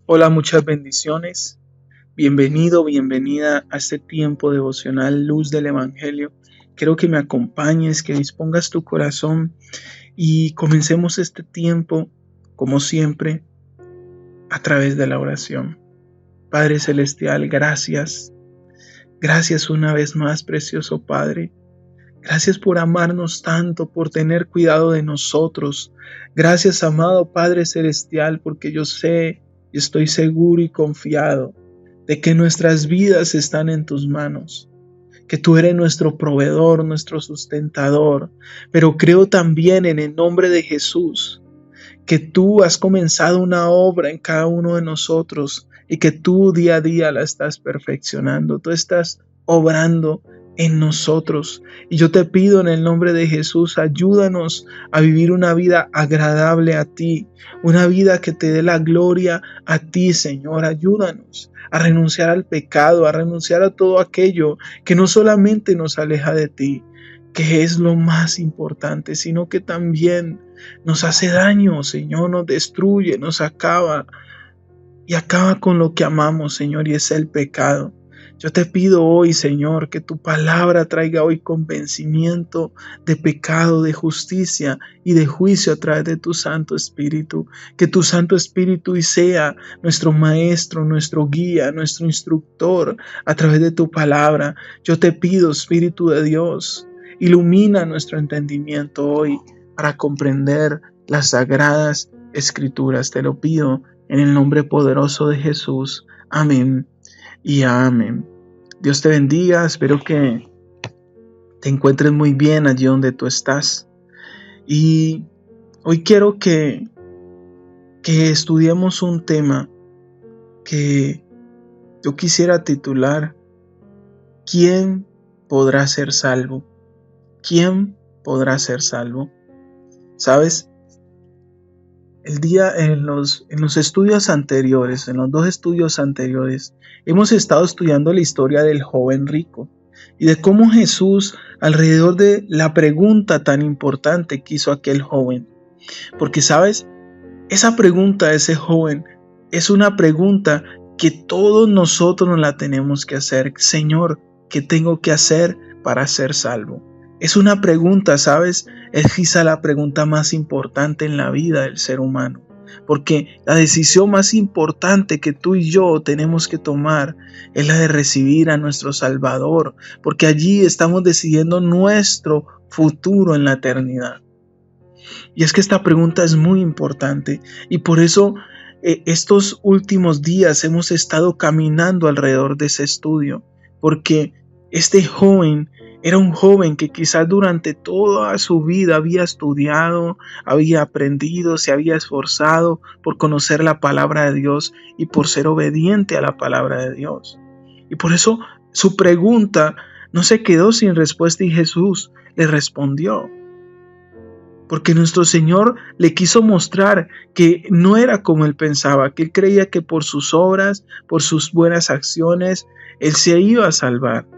Hola, muchas bendiciones. Bienvenido, bienvenida a este tiempo devocional Luz del Evangelio. Quiero que me acompañes, que dispongas tu corazón y comencemos este tiempo, como siempre, a través de la oración. Padre Celestial, gracias. Gracias una vez más, precioso Padre. Gracias por amarnos tanto, por tener cuidado de nosotros. Gracias, amado Padre Celestial, porque yo sé y estoy seguro y confiado de que nuestras vidas están en tus manos, que tú eres nuestro proveedor, nuestro sustentador. Pero creo también en el nombre de Jesús que tú has comenzado una obra en cada uno de nosotros y que tú día a día la estás perfeccionando. Tú estás obrando en nosotros. Y yo te pido en el nombre de Jesús, ayúdanos a vivir una vida agradable a ti, una vida que te dé la gloria a ti, Señor. Ayúdanos a renunciar al pecado, a renunciar a todo aquello que no solamente nos aleja de ti, que es lo más importante, sino que también nos hace daño, Señor, nos destruye, nos acaba y acaba con lo que amamos, Señor, y es el pecado. Yo te pido hoy, Señor, que tu palabra traiga hoy convencimiento de pecado, de justicia y de juicio a través de tu Santo Espíritu. Que tu Santo Espíritu sea nuestro maestro, nuestro guía, nuestro instructor a través de tu palabra. Yo te pido, Espíritu de Dios, ilumina nuestro entendimiento hoy para comprender las sagradas Escrituras. Te lo pido en el nombre poderoso de Jesús. Amén y amén. Dios te bendiga. Espero que te encuentres muy bien allí donde tú estás. Y hoy quiero que estudiemos un tema que yo quisiera titular: ¿Quién podrá ser salvo? ¿Quién podrá ser salvo? ¿Sabes? En los estudios anteriores, en los dos estudios anteriores, hemos estado estudiando la historia del joven rico y de cómo Jesús, alrededor de la pregunta tan importante que hizo aquel joven. Porque, ¿sabes? Esa pregunta de ese joven es una pregunta que todos nosotros nos la tenemos que hacer. Señor, ¿qué tengo que hacer para ser salvo? Es una pregunta, ¿sabes? Es quizá la pregunta más importante en la vida del ser humano. Porque la decisión más importante que tú y yo tenemos que tomar es la de recibir a nuestro Salvador. Porque allí estamos decidiendo nuestro futuro en la eternidad. Y es que esta pregunta es muy importante y por eso estos últimos días hemos estado caminando alrededor de ese estudio, porque este joven era un joven que quizás durante toda su vida había estudiado, había aprendido, se había esforzado por conocer la palabra de Dios y por ser obediente a la palabra de Dios. Y por eso su pregunta no se quedó sin respuesta y Jesús le respondió. Porque nuestro Señor le quiso mostrar que no era como él pensaba, que él creía que por sus obras, por sus buenas acciones, él se iba a salvar.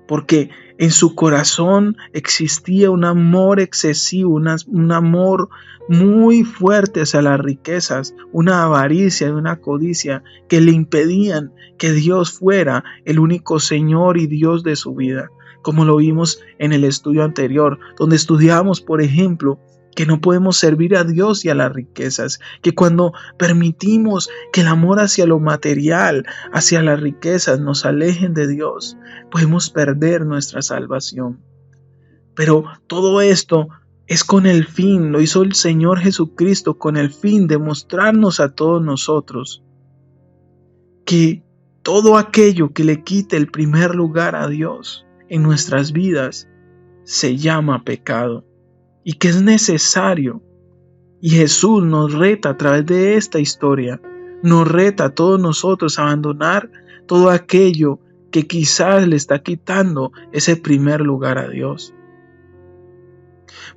Porque en su corazón existía un amor excesivo, un amor muy fuerte hacia las riquezas, una avaricia y una codicia que le impedían que Dios fuera el único Señor y Dios de su vida. Como lo vimos en el estudio anterior, donde estudiamos, por ejemplo, que no podemos servir a Dios y a las riquezas, que cuando permitimos que el amor hacia lo material, hacia las riquezas nos alejen de Dios, podemos perder nuestra salvación. Pero todo esto es con el fin, lo hizo el Señor Jesucristo con el fin de mostrarnos a todos nosotros que todo aquello que le quite el primer lugar a Dios en nuestras vidas se llama pecado y que es necesario. Y Jesús nos reta a través de esta historia, nos reta a todos nosotros a abandonar todo aquello que quizás le está quitando ese primer lugar a Dios.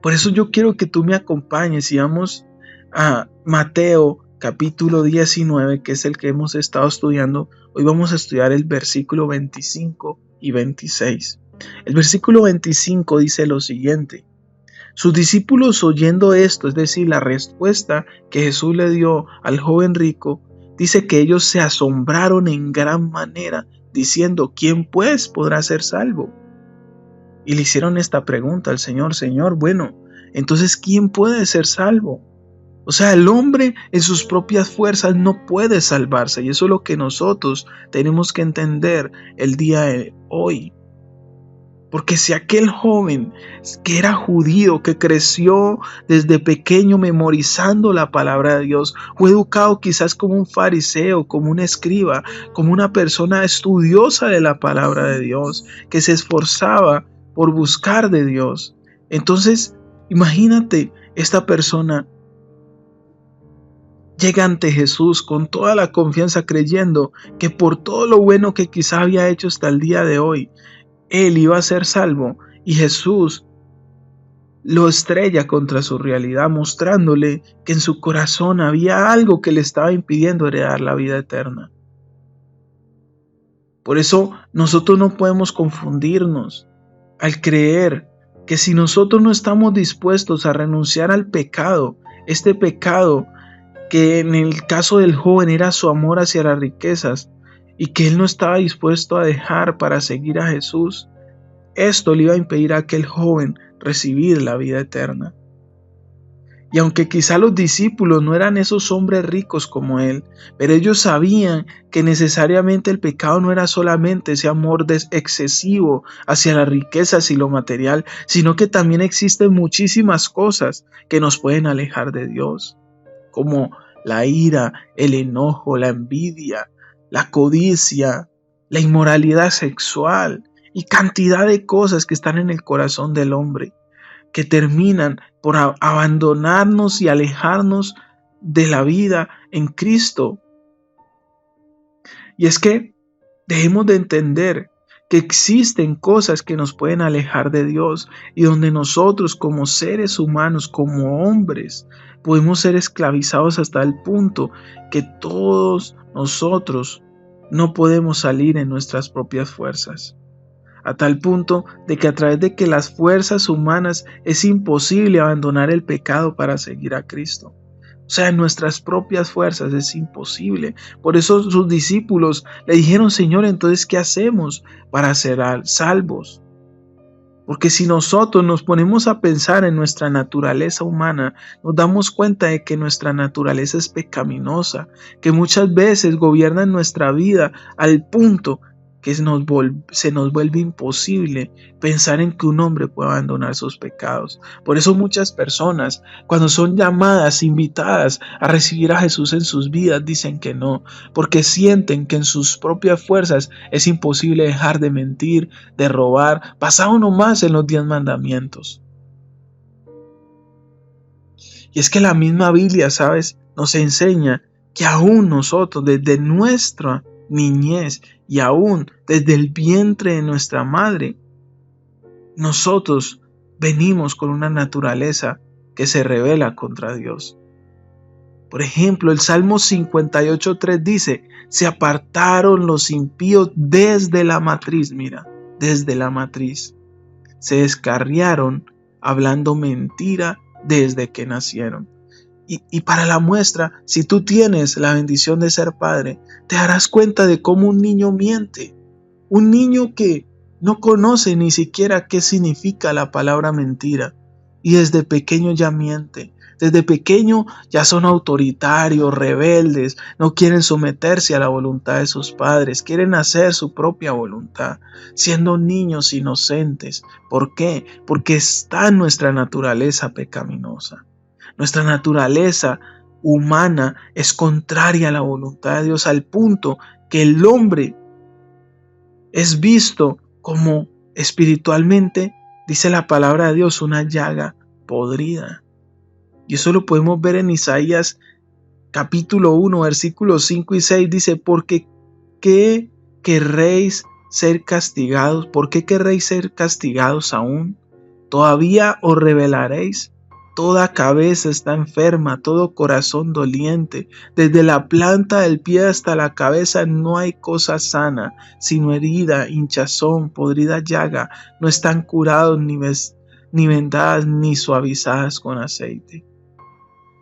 Por eso yo quiero que tú me acompañes y vamos a Mateo capítulo 19, que es el que hemos estado estudiando. Hoy vamos a estudiar el versículo 25 y 26. El versículo 25 dice lo siguiente: sus discípulos, oyendo esto, es decir, la respuesta que Jesús le dio al joven rico, dice que ellos se asombraron en gran manera, diciendo, ¿quién pues podrá ser salvo? Y le hicieron esta pregunta al Señor, Señor, bueno, entonces ¿quién puede ser salvo? O sea, el hombre en sus propias fuerzas no puede salvarse, y eso es lo que nosotros tenemos que entender el día de hoy. Porque si aquel joven que era judío, que creció desde pequeño memorizando la palabra de Dios, fue educado quizás como un fariseo, como un escriba, como una persona estudiosa de la palabra de Dios, que se esforzaba por buscar de Dios. Entonces, imagínate, esta persona llega ante Jesús con toda la confianza, creyendo que por todo lo bueno que quizá había hecho hasta el día de hoy, él iba a ser salvo, y Jesús lo estrella contra su realidad, mostrándole que en su corazón había algo que le estaba impidiendo heredar la vida eterna. Por eso nosotros no podemos confundirnos al creer que si nosotros no estamos dispuestos a renunciar al pecado, este pecado que en el caso del joven era su amor hacia las riquezas, y que él no estaba dispuesto a dejar para seguir a Jesús, esto le iba a impedir a aquel joven recibir la vida eterna. Y aunque quizá los discípulos no eran esos hombres ricos como él, pero ellos sabían que necesariamente el pecado no era solamente ese amor excesivo hacia las riquezas y lo material, sino que también existen muchísimas cosas que nos pueden alejar de Dios, como la ira, el enojo, la envidia, la codicia, la inmoralidad sexual y cantidad de cosas que están en el corazón del hombre, que terminan por abandonarnos y alejarnos de la vida en Cristo. Y es que debemos de entender que existen cosas que nos pueden alejar de Dios, y donde nosotros como seres humanos, como hombres, podemos ser esclavizados hasta el punto que todos nosotros no podemos salir en nuestras propias fuerzas. A tal punto de que a través de que las fuerzas humanas es imposible abandonar el pecado para seguir a Cristo. O sea, en nuestras propias fuerzas es imposible. Por eso sus discípulos le dijeron, Señor, entonces, ¿qué hacemos para ser salvos? Porque si nosotros nos ponemos a pensar en nuestra naturaleza humana, nos damos cuenta de que nuestra naturaleza es pecaminosa, que muchas veces gobierna en nuestra vida al punto que se nos vuelve imposible pensar en que un hombre pueda abandonar sus pecados. Por eso muchas personas, cuando son llamadas, invitadas a recibir a Jesús en sus vidas, dicen que no, porque sienten que en sus propias fuerzas es imposible dejar de mentir, de robar, basado nomás en los 10 mandamientos. Y es que la misma Biblia, ¿sabes?, nos enseña que aún nosotros, desde nuestra niñez y aún desde el vientre de nuestra madre, nosotros venimos con una naturaleza que se rebela contra Dios. Por ejemplo, el Salmo 58:3 dice, se apartaron los impíos desde la matriz, mira, desde la matriz. Se descarriaron hablando mentira desde que nacieron. Y para la muestra, si tú tienes la bendición de ser padre, te darás cuenta de cómo un niño miente. Un niño que no conoce ni siquiera qué significa la palabra mentira, y desde pequeño ya miente. Desde pequeño ya son autoritarios, rebeldes, no quieren someterse a la voluntad de sus padres, quieren hacer su propia voluntad, siendo niños inocentes. ¿Por qué? Porque está en nuestra naturaleza pecaminosa. Nuestra naturaleza humana es contraria a la voluntad de Dios, al punto que el hombre es visto como espiritualmente, dice la palabra de Dios, una llaga podrida. Y eso lo podemos ver en Isaías capítulo 1, versículos 5 y 6. Dice, porque ¿qué querréis ser castigados? ¿Por qué querréis ser castigados aún? ¿Todavía os rebelaréis? Toda cabeza está enferma, todo corazón doliente. Desde la planta del pie hasta la cabeza no hay cosa sana, sino herida, hinchazón, podrida llaga. No están curados ni vendadas ni suavizadas con aceite.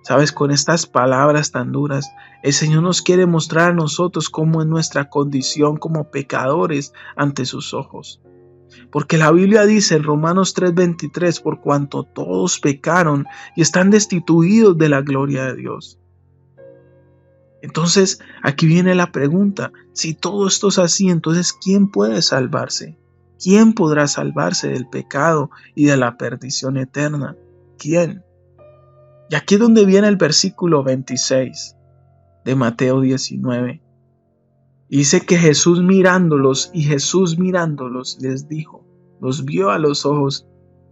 Sabes, con estas palabras tan duras, el Señor nos quiere mostrar a nosotros cómo es nuestra condición como pecadores ante sus ojos. Porque la Biblia dice en Romanos 3:23, por cuanto todos pecaron y están destituidos de la gloria de Dios. Entonces, aquí viene la pregunta, si todo esto es así, entonces ¿quién puede salvarse? ¿Quién podrá salvarse del pecado y de la perdición eterna? ¿Quién? Y aquí es donde viene el versículo 26 de Mateo 19. Y dice que Jesús mirándolos les dijo, los vio a los ojos,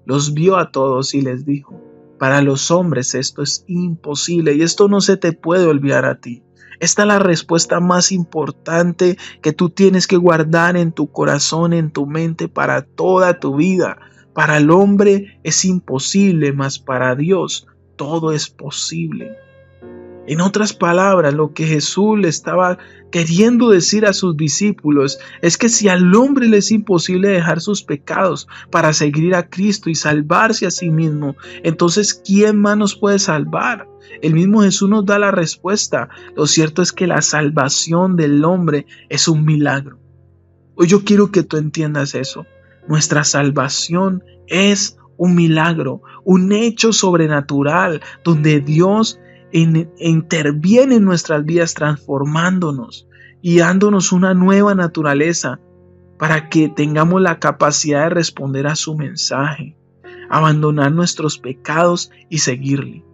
los vio a todos y les dijo, para los hombres esto es imposible y esto no se te puede olvidar a ti. Esta es la respuesta más importante que tú tienes que guardar en tu corazón, en tu mente para toda tu vida. Para el hombre es imposible, mas para Dios todo es posible. En otras palabras, lo que Jesús le estaba queriendo decir a sus discípulos es que si al hombre le es imposible dejar sus pecados para seguir a Cristo y salvarse a sí mismo, entonces ¿quién más nos puede salvar? El mismo Jesús nos da la respuesta. Lo cierto es que la salvación del hombre es un milagro. Hoy yo quiero que tú entiendas eso. Nuestra salvación es un milagro, un hecho sobrenatural donde Dios interviene en nuestras vidas transformándonos y dándonos una nueva naturaleza para que tengamos la capacidad de responder a su mensaje, abandonar nuestros pecados y seguirle.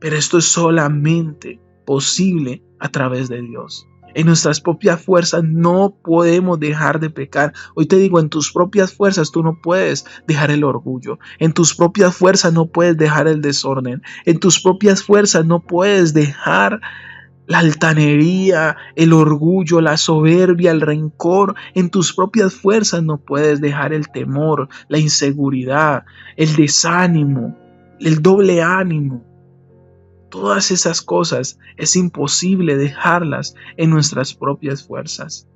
Pero esto es solamente posible a través de Dios. En nuestras propias fuerzas no podemos dejar de pecar. Hoy te digo, en tus propias fuerzas tú no puedes dejar el orgullo. En tus propias fuerzas no puedes dejar el desorden. En tus propias fuerzas no puedes dejar la altanería, el orgullo, la soberbia, el rencor. En tus propias fuerzas no puedes dejar el temor, la inseguridad, el desánimo, el doble ánimo. Todas esas cosas es imposible dejarlas en nuestras propias fuerzas.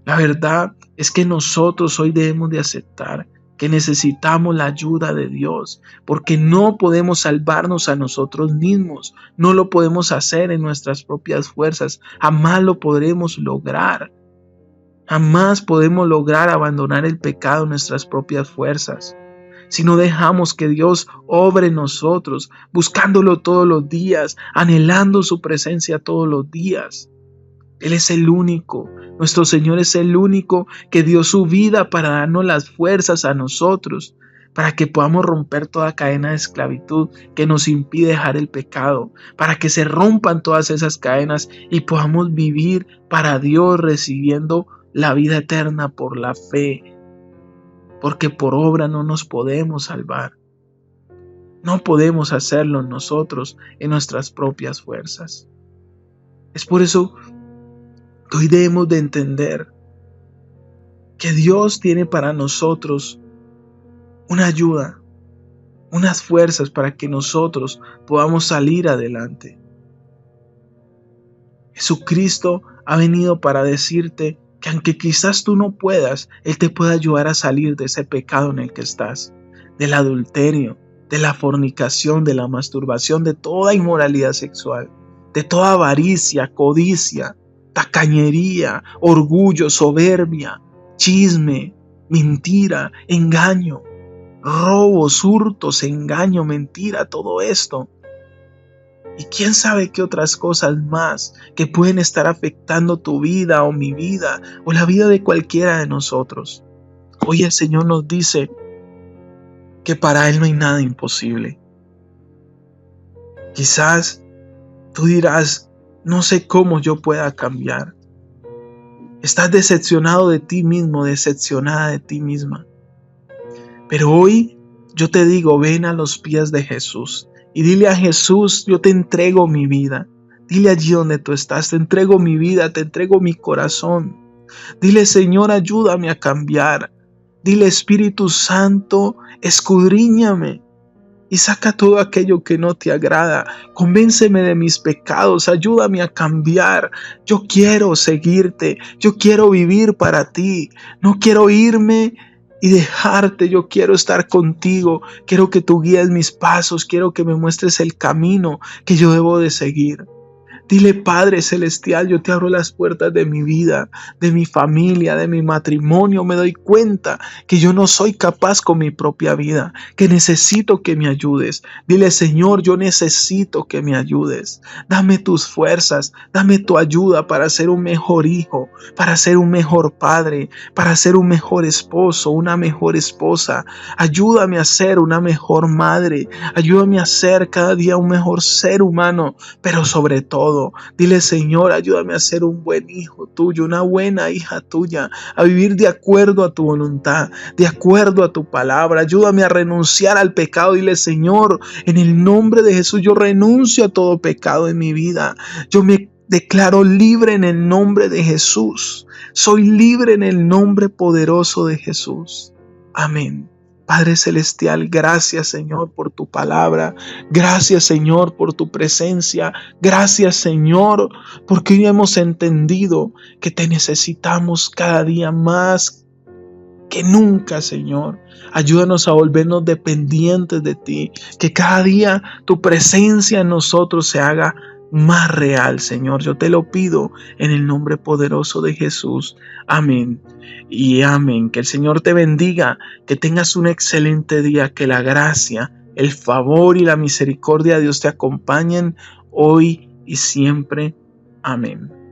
La verdad es que nosotros hoy debemos de aceptar que necesitamos la ayuda de Dios, porque no podemos salvarnos a nosotros mismos, no lo podemos hacer en nuestras propias fuerzas, jamás lo podremos lograr. Jamás podemos lograr abandonar el pecado en nuestras propias fuerzas. Si no dejamos que Dios obre en nosotros, buscándolo todos los días, anhelando su presencia todos los días. Él es el único, nuestro Señor es el único que dio su vida para darnos las fuerzas a nosotros, para que podamos romper toda cadena de esclavitud que nos impide dejar el pecado, para que se rompan todas esas cadenas y podamos vivir para Dios recibiendo la vida eterna por la fe. Porque por obra no nos podemos salvar. No podemos hacerlo nosotros en nuestras propias fuerzas. Es por eso que hoy debemos de entender que Dios tiene para nosotros una ayuda, unas fuerzas para que nosotros podamos salir adelante. Jesucristo ha venido para decirte que aunque quizás tú no puedas, Él te puede ayudar a salir de ese pecado en el que estás, del adulterio, de la fornicación, de la masturbación, de toda inmoralidad sexual, de toda avaricia, codicia, tacañería, orgullo, soberbia, chisme, mentira, engaño, robos, hurtos, engaño, mentira, todo esto. Y quién sabe qué otras cosas más que pueden estar afectando tu vida o mi vida o la vida de cualquiera de nosotros. Hoy el Señor nos dice que para Él no hay nada imposible. Quizás tú dirás, no sé cómo yo pueda cambiar. Estás decepcionado de ti mismo, decepcionada de ti misma. Pero hoy yo te digo, ven a los pies de Jesús. Y dile a Jesús, yo te entrego mi vida. Dile allí donde tú estás, te entrego mi vida, te entrego mi corazón. Dile, Señor, ayúdame a cambiar. Dile, Espíritu Santo, escudriñame y saca todo aquello que no te agrada. Convénceme de mis pecados, ayúdame a cambiar. Yo quiero seguirte, yo quiero vivir para ti. No quiero irme y dejarte. Yo quiero estar contigo, quiero que tú guíes mis pasos, quiero que me muestres el camino que yo debo de seguir. Dile, Padre Celestial, yo te abro las puertas de mi vida, de mi familia, de mi matrimonio. Me doy cuenta que yo no soy capaz con mi propia vida, que necesito que me ayudes. Dile, Señor, yo necesito que me ayudes. Dame tus fuerzas, dame tu ayuda para ser un mejor hijo, para ser un mejor padre, para ser un mejor esposo, una mejor esposa. Ayúdame a ser una mejor madre. Ayúdame a ser cada día un mejor ser humano, pero sobre todo, dile, Señor, ayúdame a ser un buen hijo tuyo, una buena hija tuya, a vivir de acuerdo a tu voluntad, de acuerdo a tu palabra. Ayúdame a renunciar al pecado. Dile, Señor, en el nombre de Jesús, yo renuncio a todo pecado en mi vida. Yo me declaro libre en el nombre de Jesús. Soy libre en el nombre poderoso de Jesús. Amén. Padre Celestial, gracias, Señor, por tu palabra. Gracias, Señor, por tu presencia. Gracias, Señor, porque hoy hemos entendido que te necesitamos cada día más que nunca, Señor. Ayúdanos a volvernos dependientes de ti. Que cada día tu presencia en nosotros se haga más real, Señor. Yo te lo pido en el nombre poderoso de Jesús. Amén y amén. Que el Señor te bendiga, que tengas un excelente día, que la gracia, el favor y la misericordia de Dios te acompañen hoy y siempre. Amén.